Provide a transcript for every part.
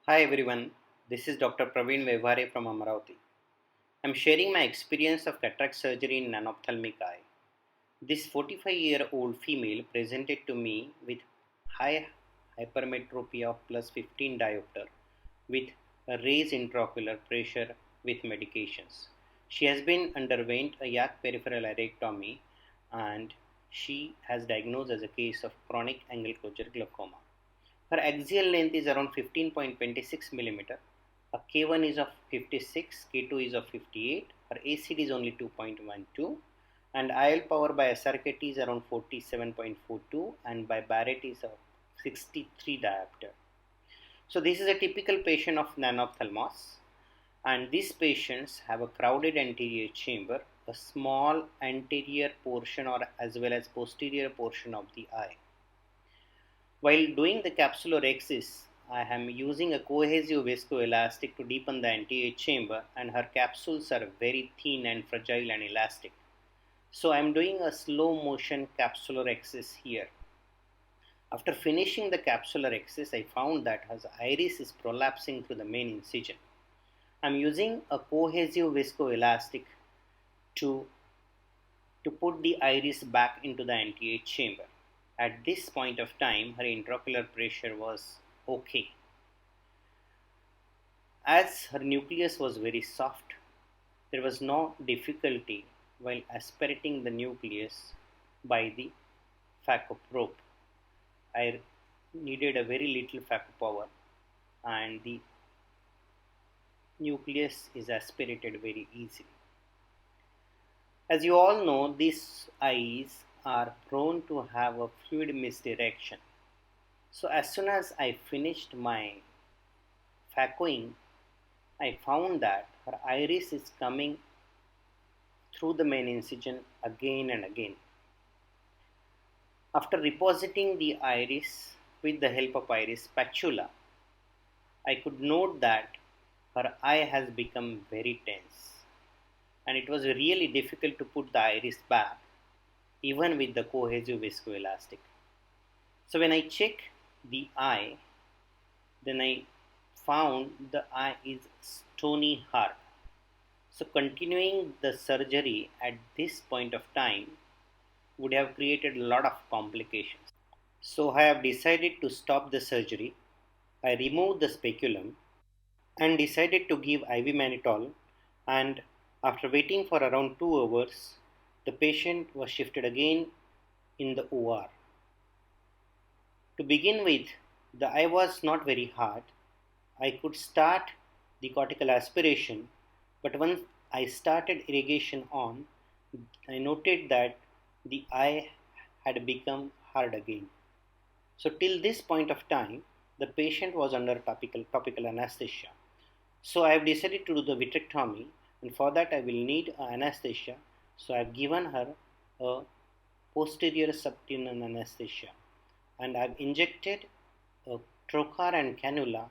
Hi everyone, this is Dr. Praveen Vevare from Amaravati. I'm sharing my experience of cataract surgery in non-ophthalmic eye. This 45-year-old female presented to me with high hypermetropia of plus 15 diopter with a raised intraocular pressure with medications. She has been underwent a yak peripheral arectomy and she has diagnosed as a case of chronic angle closure glaucoma. Her axial length is around 15.26 mm. Her K1 is of 56, K2 is of 58, her ACD is only 2.12, and IL power by SRKT is around 47.42 and by Barrett is of 63 diopter. So this is a typical patient of nanophthalmos, and these patients have a crowded anterior chamber, a small anterior portion or as well as posterior portion of the eye. While doing the capsulorhexis, I am using a cohesive viscoelastic to deepen the anterior chamber, and her capsules are very thin and fragile and elastic. So I am doing a slow motion capsulorhexis here. After finishing the capsulorhexis, I found that her iris is prolapsing through the main incision. I am using a cohesive viscoelastic to put the iris back into the anterior chamber. At this point of time, her intraocular pressure was okay. As her nucleus was very soft, there was no difficulty while aspirating the nucleus by the phaco probe. I needed a very little phaco power and the nucleus is aspirated very easily. As you all know, these eyes are prone to have a fluid misdirection. So as soon as I finished my phacoing, I found that her iris is coming through the main incision again and again. After repositing the iris with the help of iris spatula, I could note that her eye has become very tense, and it was really difficult to put the iris back even with the cohesive viscoelastic. So when I check the eye, then I found the eye is stony hard. So continuing the surgery at this point of time would have created a lot of complications. So I have decided to stop the surgery. I removed the speculum and decided to give IV mannitol, and after waiting for around 2 hours, the patient was shifted again in the OR. To begin with, the eye was not very hard. I could start the cortical aspiration, but once I started irrigation on, I noted that the eye had become hard again. So till this point of time, the patient was under topical anesthesia. So I have decided to do the vitrectomy, and for that I will need anesthesia. So I have given her a posterior subtenon anesthesia, and I have injected a trocar and cannula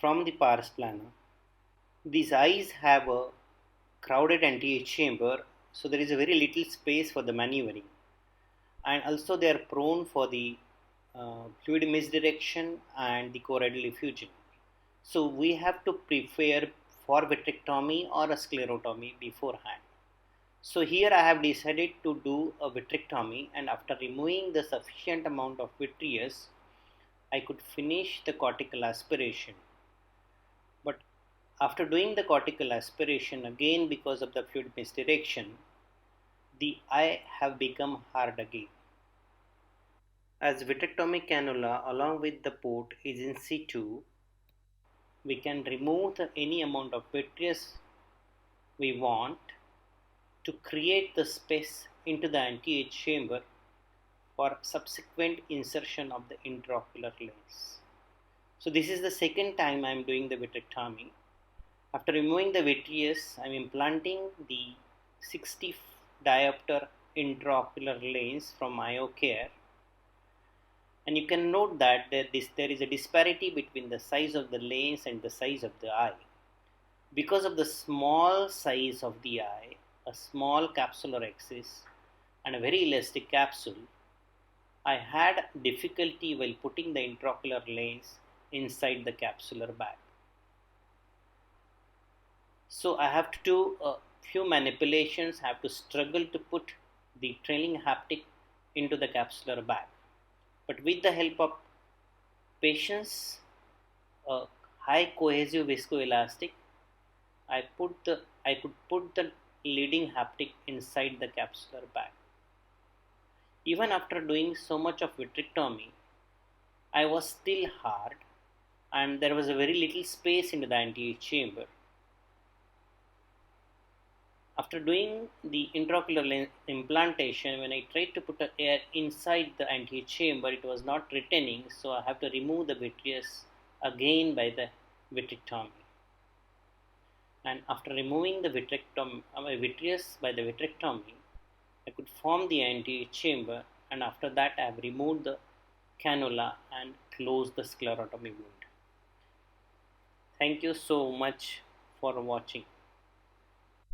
from the pars plana. These eyes have a crowded anterior chamber, so there is a very little space for the maneuvering, and also they are prone for the fluid misdirection and the choroidal effusion. So we have to prepare for vitrectomy or a sclerotomy beforehand. So here I have decided to do a vitrectomy, and after removing the sufficient amount of vitreous, I could finish the cortical aspiration. But after doing the cortical aspiration again because of the fluid misdirection, the eye have become hard again. As vitrectomy cannula along with the port is in situ, we can remove any amount of vitreous we want to create the space into the anterior chamber for subsequent insertion of the intraocular lens. So this is the second time I am doing the vitrectomy. After removing the vitreous, I am implanting the 60 diopter intraocular lens from IOCare, and you can note that there is a disparity between the size of the lens and the size of the eye. Because of the small size of the eye, a small capsulorhexis and a very elastic capsule, I had difficulty while putting the intraocular lens inside the capsular bag. So I have to do a few manipulations, have to struggle to put the trailing haptic into the capsular bag. But with the help of patience, a high cohesive viscoelastic, I could put the leading haptic inside the capsular bag. Even after doing so much of vitrectomy, I was still hard and there was a very little space into the anterior chamber. After doing the intraocular implantation, when I tried to put air inside the anterior chamber, it was not retaining, so I have to remove the vitreous again by the vitrectomy. And after removing the vitreous by the vitrectomy, I could form the anterior chamber, and after that I have removed the cannula and closed the sclerotomy wound. Thank you so much for watching.